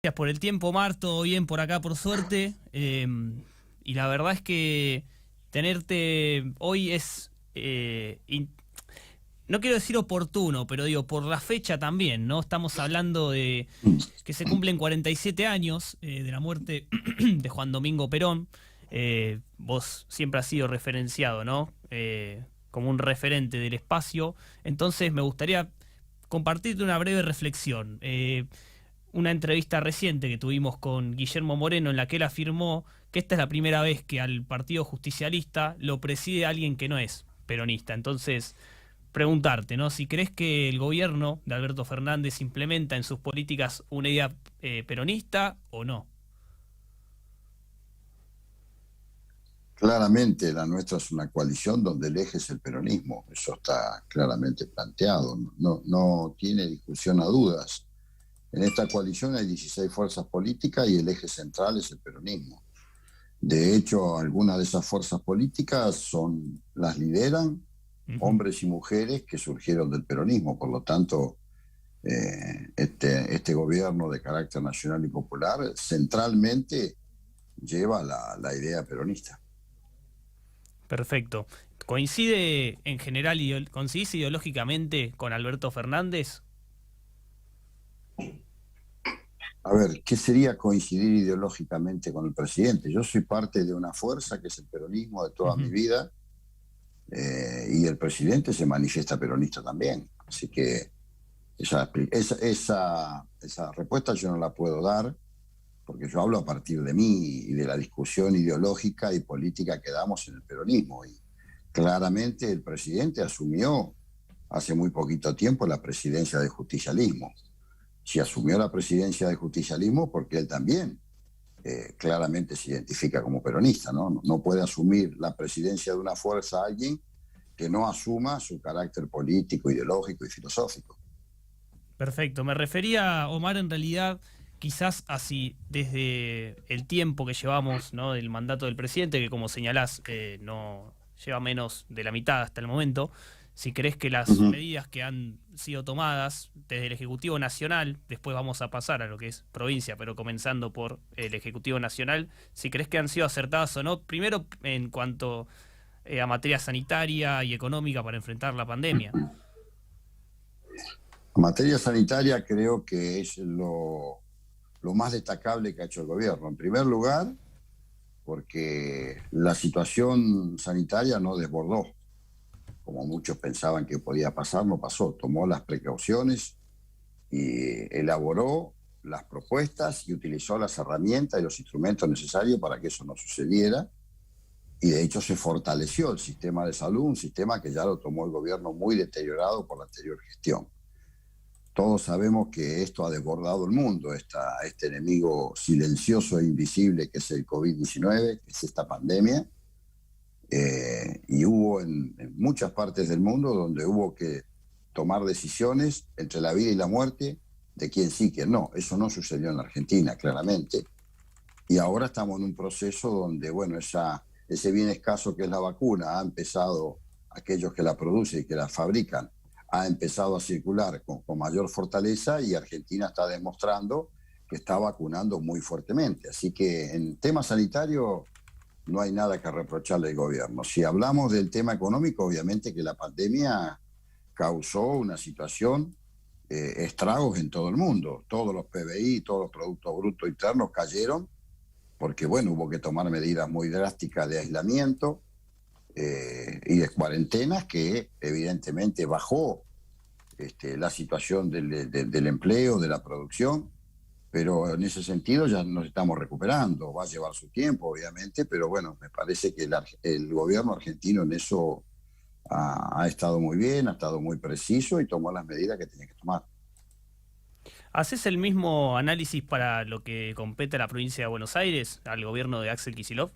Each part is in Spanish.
Gracias por el tiempo, Mar, todo bien por acá, por suerte. Y la verdad es que tenerte hoy es, no quiero decir oportuno, pero digo, por la fecha también, ¿no? Estamos hablando de que se cumplen 47 años de la muerte de Juan Domingo Perón. Vos siempre has sido referenciado, ¿no? Como un referente del espacio. Entonces me gustaría compartirte una breve reflexión. Una entrevista reciente que tuvimos con Guillermo Moreno en la que él afirmó que esta es la primera vez que al Partido Justicialista lo preside alguien que no es peronista. Entonces, preguntarte, ¿no? Si crees que el gobierno de Alberto Fernández implementa en sus políticas una idea peronista o no. Claramente la nuestra es una coalición donde el eje es el peronismo, eso está claramente planteado, no tiene discusión a dudas. En esta coalición hay 16 fuerzas políticas y el eje central es el peronismo. De hecho, algunas de esas fuerzas políticas las lideran Ujú. hombres y mujeres que surgieron del peronismo, por lo tanto, este gobierno de carácter nacional y popular centralmente lleva la idea peronista. Perfecto. ¿Coincide en general, coincidís ideológicamente con Alberto Fernández? A ver, ¿qué sería coincidir ideológicamente con el presidente? Yo soy parte de una fuerza que es el peronismo de toda mi Ujú. vida, y el presidente se manifiesta peronista también. Así que esa respuesta yo no la puedo dar porque yo hablo a partir de mí y de la discusión ideológica y política que damos en el peronismo. Y claramente el presidente asumió hace muy poquito tiempo la presidencia del justicialismo. Si asumió la presidencia del justicialismo, porque él también claramente se identifica como peronista, ¿no? No puede asumir la presidencia de una fuerza alguien que no asuma su carácter político, ideológico y filosófico. Perfecto. Me refería, Omar, en realidad, quizás así, desde el tiempo que llevamos, ¿no? Del mandato del presidente, que como señalás, no lleva menos de la mitad hasta el momento. Si crees que Uh las -huh. medidas que han sido tomadas desde el Ejecutivo Nacional, después vamos a pasar a lo que es provincia, pero comenzando por el Ejecutivo Nacional, si crees que han sido acertadas o no, primero en cuanto a materia sanitaria y económica para enfrentar la pandemia. En materia sanitaria creo que es lo más destacable que ha hecho el gobierno. En primer lugar, porque la situación sanitaria no desbordó, como muchos pensaban que podía pasar, no pasó. Tomó las precauciones y elaboró las propuestas y utilizó las herramientas y los instrumentos necesarios para que eso no sucediera. Y de hecho se fortaleció el sistema de salud, un sistema que ya lo tomó el gobierno muy deteriorado por la anterior gestión. Todos sabemos que esto ha desbordado el mundo, este enemigo silencioso e invisible que es el COVID-19, que es esta pandemia, y hubo en muchas partes del mundo donde hubo que tomar decisiones entre la vida y la muerte de quién sí, quién no. Eso no sucedió en la Argentina, claramente. Y ahora estamos en un proceso donde, bueno, ese bien escaso que es la vacuna ha empezado, aquellos que la producen y que la fabrican, ha empezado a circular con mayor fortaleza y Argentina está demostrando que está vacunando muy fuertemente. Así que en tema sanitario no hay nada que reprocharle al gobierno. Si hablamos del tema económico, obviamente que la pandemia causó una situación, estragos en todo el mundo. Todos los PBI, todos los Productos Brutos Internos cayeron porque, bueno, hubo que tomar medidas muy drásticas de aislamiento y de cuarentenas que evidentemente bajó la situación del empleo, de la producción, pero en ese sentido ya nos estamos recuperando. Va a llevar su tiempo, obviamente, pero bueno, me parece que el gobierno argentino en eso ha estado muy bien, ha estado muy preciso y tomó las medidas que tenía que tomar. ¿Haces el mismo análisis para lo que compete a la provincia de Buenos Aires, al gobierno de Axel Kicillof?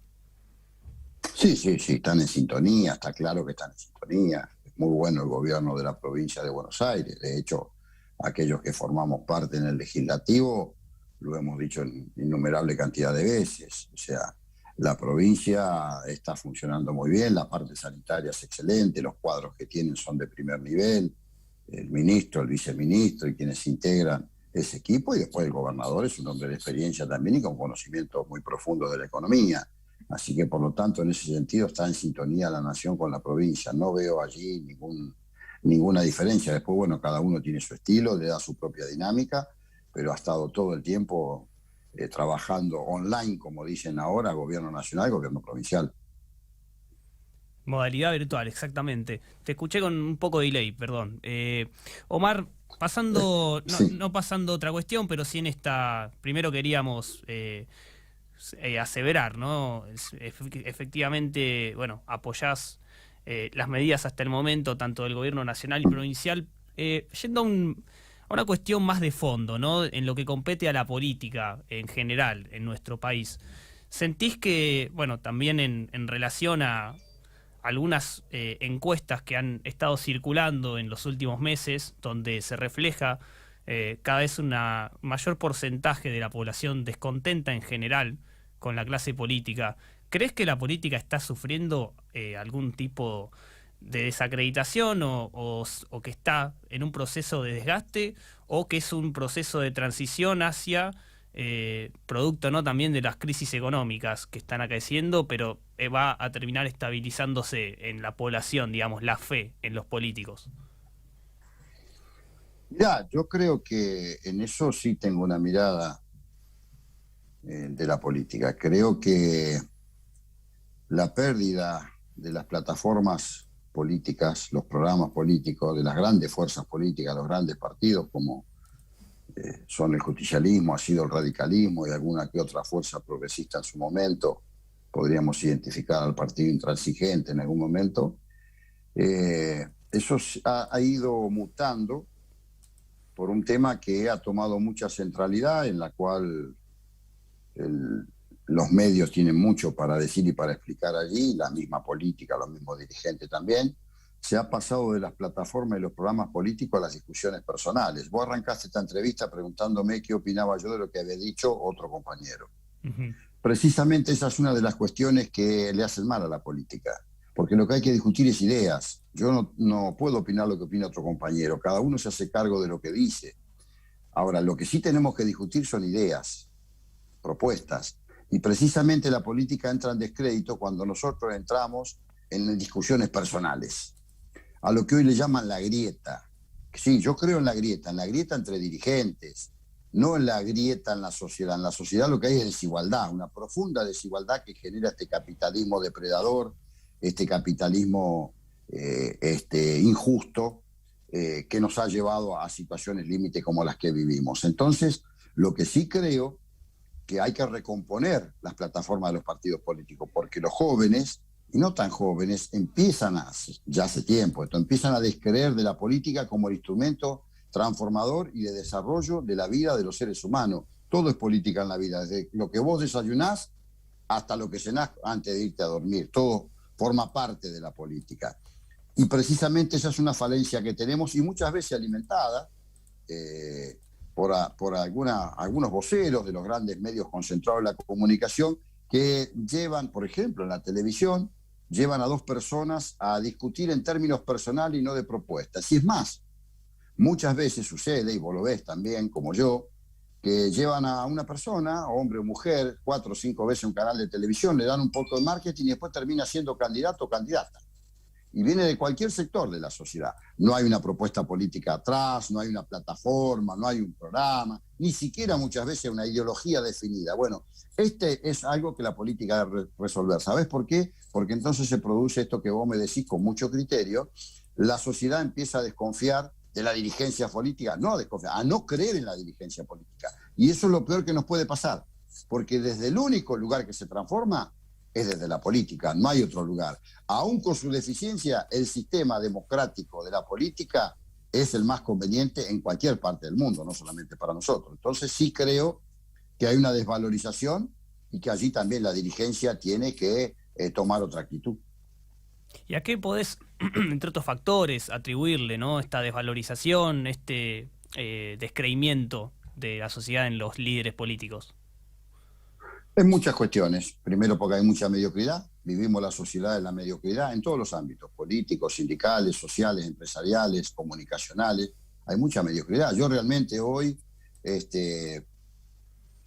Sí, sí, sí, están en sintonía, está claro que están en sintonía. Es muy bueno el gobierno de la provincia de Buenos Aires. De hecho, aquellos que formamos parte en el legislativo, lo hemos dicho en innumerable cantidad de veces. O sea, la provincia está funcionando muy bien, la parte sanitaria es excelente, los cuadros que tienen son de primer nivel, el ministro, el viceministro y quienes se integran ese equipo, y después el gobernador es un hombre de experiencia también y con conocimiento muy profundo de la economía. Así que, por lo tanto, en ese sentido está en sintonía la nación con la provincia. No veo allí ninguna diferencia. Después, bueno, cada uno tiene su estilo, le da su propia dinámica, pero ha estado todo el tiempo trabajando online, como dicen ahora, gobierno nacional, gobierno provincial. Modalidad virtual, exactamente. Te escuché con un poco de delay, perdón. Omar, pasando, Sí. no pasando a otra cuestión, pero sí en esta, primero queríamos aseverar, ¿no? Efectivamente, bueno, apoyás las medidas hasta el momento, tanto del gobierno nacional y provincial, yendo a una cuestión más de fondo, ¿no? En lo que compete a la política en general en nuestro país. ¿Sentís que, bueno, también en relación a algunas encuestas que han estado circulando en los últimos meses, donde se refleja cada vez un mayor porcentaje de la población descontenta en general con la clase política? ¿Crees que la política está sufriendo algún tipo de desacreditación o que está en un proceso de desgaste o que es un proceso de transición hacia producto, ¿no?, también de las crisis económicas que están acaeciendo, pero va a terminar estabilizándose en la población, digamos, la fe en los políticos? Mirá, yo creo que en eso sí tengo una mirada de la política. Creo que la pérdida de las plataformas políticas, los programas políticos, de las grandes fuerzas políticas, los grandes partidos como son el justicialismo, ha sido el radicalismo y alguna que otra fuerza progresista en su momento, podríamos identificar al partido intransigente en algún momento, eso ha ido mutando por un tema que ha tomado mucha centralidad, en la cual los medios tienen mucho para decir y para explicar allí, la misma política, los mismos dirigentes también. Se ha pasado de las plataformas y los programas políticos a las discusiones personales. Vos arrancaste esta entrevista preguntándome qué opinaba yo de lo que había dicho otro compañero. Uh-huh. Precisamente esa es una de las cuestiones que le hacen mal a la política, porque lo que hay que discutir es ideas. Yo no puedo opinar lo que opina otro compañero, cada uno se hace cargo de lo que dice. Ahora, lo que sí tenemos que discutir son ideas, propuestas, y precisamente la política entra en descrédito cuando nosotros entramos en discusiones personales, a lo que hoy le llaman la grieta. Sí, yo creo en la grieta entre dirigentes, no en la grieta en la sociedad. En la sociedad lo que hay es desigualdad, una profunda desigualdad que genera este capitalismo depredador, este capitalismo injusto, que nos ha llevado a situaciones límite como las que vivimos. Entonces, lo que sí creo que hay que recomponer las plataformas de los partidos políticos, porque los jóvenes, y no tan jóvenes, ya hace tiempo, empiezan a descreer de la política como el instrumento transformador y de desarrollo de la vida de los seres humanos. Todo es política en la vida, desde lo que vos desayunás hasta lo que cenás antes de irte a dormir. Todo forma parte de la política. Y precisamente esa es una falencia que tenemos y muchas veces alimentada por algunos voceros de los grandes medios concentrados en la comunicación que llevan, por ejemplo, en la televisión, llevan a dos personas a discutir en términos personales y no de propuestas. Y es más, muchas veces sucede, y vos lo ves también como yo, que llevan a una persona, hombre o mujer, 4 o 5 veces un canal de televisión, le dan un poco de marketing y después termina siendo candidato o candidata. Y viene de cualquier sector de la sociedad. No hay una propuesta política atrás, no hay una plataforma, no hay un programa, ni siquiera muchas veces una ideología definida. Bueno, este es algo que la política debe resolver. ¿Sabés por qué? Porque entonces se produce esto que vos me decís con mucho criterio. La sociedad empieza a desconfiar de la dirigencia política, no a desconfiar, a no creer en la dirigencia política. Y eso es lo peor que nos puede pasar, porque desde el único lugar que se transforma es desde la política, no hay otro lugar. Aún con su deficiencia, el sistema democrático de la política es el más conveniente en cualquier parte del mundo, no solamente para nosotros. Entonces sí creo que hay una desvalorización y que allí también la dirigencia tiene que tomar otra actitud. ¿Y a qué podés, entre otros factores, atribuirle, ¿no?, esta desvalorización, este descreimiento de la sociedad en los líderes políticos? En muchas cuestiones. Primero porque hay mucha mediocridad. Vivimos la sociedad en la mediocridad en todos los ámbitos, políticos, sindicales, sociales, empresariales, comunicacionales. Hay mucha mediocridad. Yo realmente hoy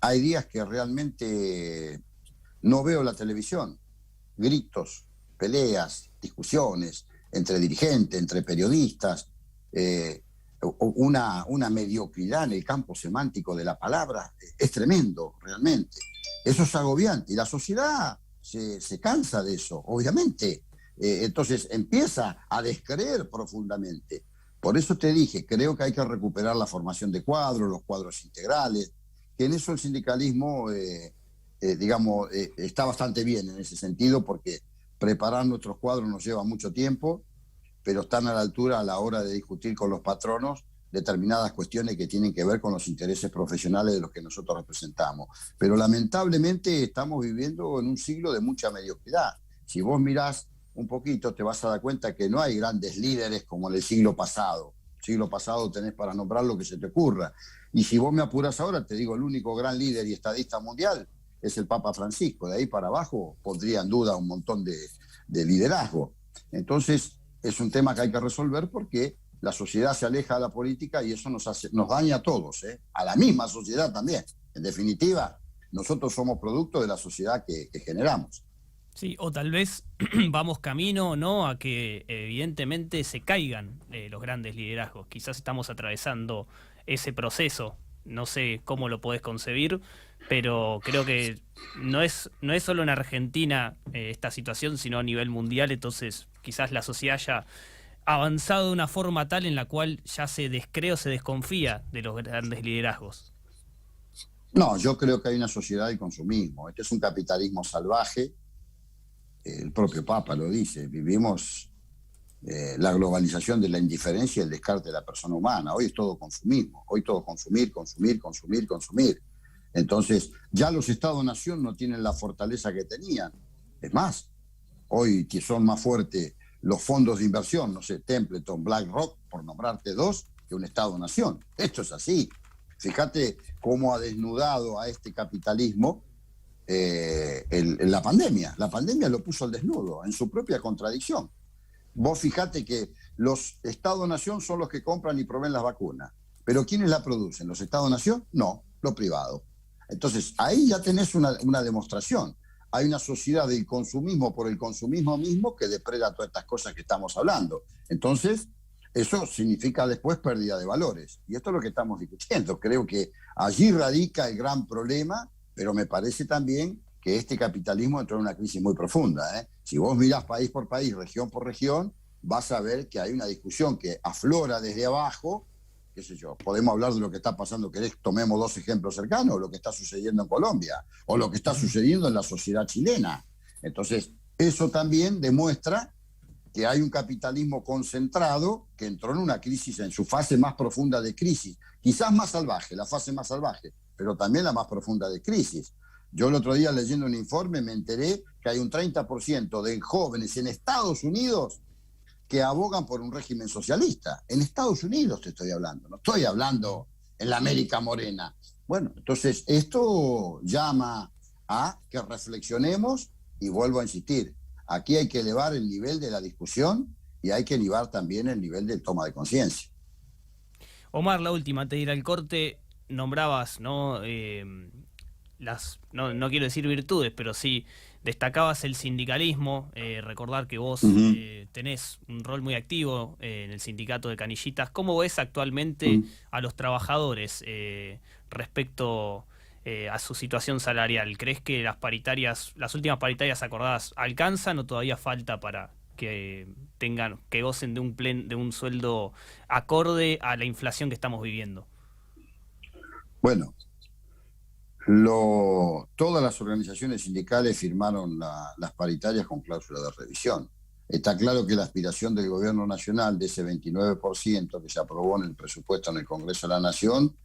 Hay días que realmente no veo la televisión. Gritos, peleas, discusiones entre dirigentes, entre periodistas, una mediocridad en el campo semántico de la palabra. Es tremendo, realmente. Eso es agobiante y la sociedad se cansa de eso, obviamente. Entonces empieza a descreer profundamente. Por eso te dije, creo que hay que recuperar la formación de cuadros, los cuadros integrales, que en eso el sindicalismo, está bastante bien en ese sentido, porque preparar nuestros cuadros nos lleva mucho tiempo, pero están a la altura a la hora de discutir con los patronos determinadas cuestiones que tienen que ver con los intereses profesionales de los que nosotros representamos. Pero lamentablemente estamos viviendo en un siglo de mucha mediocridad. Si vos mirás un poquito, te vas a dar cuenta que no hay grandes líderes como en el siglo pasado. Siglo pasado tenés para nombrar lo que se te ocurra. Y si vos me apuras ahora, te digo, el único gran líder y estadista mundial es el Papa Francisco. De ahí para abajo pondría en duda un montón de liderazgo. Entonces, es un tema que hay que resolver porque la sociedad se aleja de la política y eso nos daña a todos, a la misma sociedad también. En definitiva, nosotros somos producto de la sociedad que generamos. Sí, o tal vez vamos camino, ¿no?, a que evidentemente se caigan los grandes liderazgos. Quizás estamos atravesando ese proceso. No sé cómo lo podés concebir, pero creo que no es solo en Argentina esta situación, sino a nivel mundial. Entonces quizás la sociedad haya avanzado de una forma tal en la cual ya se descree o se desconfía de los grandes liderazgos. No, yo creo que hay una sociedad del consumismo. Este es un capitalismo salvaje. El propio Papa lo dice. Vivimos la globalización de la indiferencia y el descarte de la persona humana. Hoy es todo consumismo. Hoy todo consumir, consumir, consumir, consumir. Entonces, ya los Estados-nación no tienen la fortaleza que tenían. Es más, hoy son más fuertes los fondos de inversión, no sé, Templeton, BlackRock, por nombrarte dos, que un Estado-nación. Esto es así. Fíjate cómo ha desnudado a este capitalismo la pandemia. La pandemia lo puso al desnudo, en su propia contradicción. Vos fíjate que los Estados-nación son los que compran y proveen las vacunas. ¿Pero quiénes la producen? ¿Los Estados-nación? No, lo privado. Entonces, ahí ya tenés una demostración. Hay una sociedad del consumismo por el consumismo mismo que depreda todas estas cosas que estamos hablando. Entonces, eso significa después pérdida de valores. Y esto es lo que estamos discutiendo. Creo que allí radica el gran problema, pero me parece también que este capitalismo entró en una crisis muy profunda. Si vos mirás país por país, región por región, vas a ver que hay una discusión que aflora desde abajo. Qué sé yo, podemos hablar de lo que está pasando, tomemos dos ejemplos cercanos, lo que está sucediendo en Colombia o lo que está sucediendo en la sociedad chilena. Entonces, eso también demuestra que hay un capitalismo concentrado que entró en una crisis, en su fase más profunda de crisis, quizás más salvaje, la fase más salvaje, pero también la más profunda de crisis. Yo el otro día leyendo un informe me enteré que hay un 30% de jóvenes en Estados Unidos que abogan por un régimen socialista. En Estados Unidos te estoy hablando, no estoy hablando en la América Morena. Bueno, entonces esto llama a que reflexionemos y vuelvo a insistir, aquí hay que elevar el nivel de la discusión y hay que elevar también el nivel de toma de conciencia. Omar, la última, antes de ir al corte, nombrabas, ¿no? No quiero decir virtudes, pero sí destacabas el sindicalismo. Recordar que vos tenés un rol muy activo en el sindicato de Canillitas. ¿Cómo ves actualmente a los trabajadores respecto a su situación salarial? ¿Crees que las últimas paritarias acordadas alcanzan o todavía falta para que gocen de un sueldo acorde a la inflación que estamos viviendo? Bueno, todas las organizaciones sindicales firmaron las paritarias con cláusula de revisión. Está claro que la aspiración del gobierno nacional de ese 29% que se aprobó en el presupuesto en el Congreso de la Nación,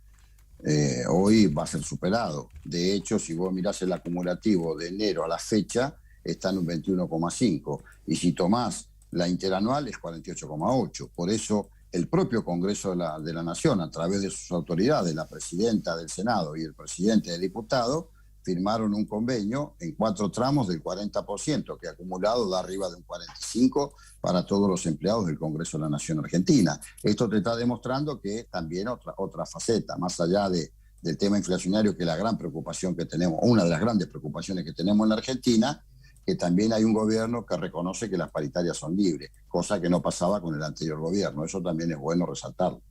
hoy va a ser superado. De hecho, si vos mirás el acumulativo de enero a la fecha, está en un 21,5%. Y si tomás la interanual, es 48,8%. Por eso, el propio Congreso de la Nación, a través de sus autoridades, la presidenta del Senado y el presidente del Diputado, firmaron un convenio en 4 tramos del 40%, que acumulado da arriba de un 45% para todos los empleados del Congreso de la Nación Argentina. Esto te está demostrando que también otra faceta, más allá de del tema inflacionario, que es la gran preocupación que tenemos, una de las grandes preocupaciones que tenemos en la Argentina, que también hay un gobierno que reconoce que las paritarias son libres, cosa que no pasaba con el anterior gobierno. Eso también es bueno resaltarlo.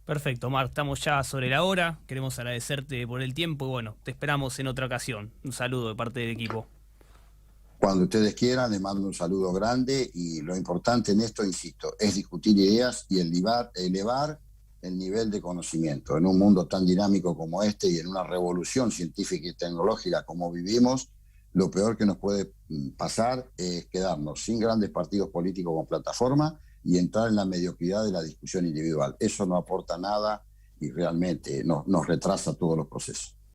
Perfecto, Omar, estamos ya sobre la hora. Queremos agradecerte por el tiempo y bueno, te esperamos en otra ocasión. Un saludo de parte del equipo. Cuando ustedes quieran, les mando un saludo grande y lo importante en esto, insisto, es discutir ideas y elevar el nivel de conocimiento. En un mundo tan dinámico como este y en una revolución científica y tecnológica como vivimos, lo peor que nos puede pasar es quedarnos sin grandes partidos políticos con plataforma y entrar en la mediocridad de la discusión individual. Eso no aporta nada y realmente nos retrasa todos los procesos.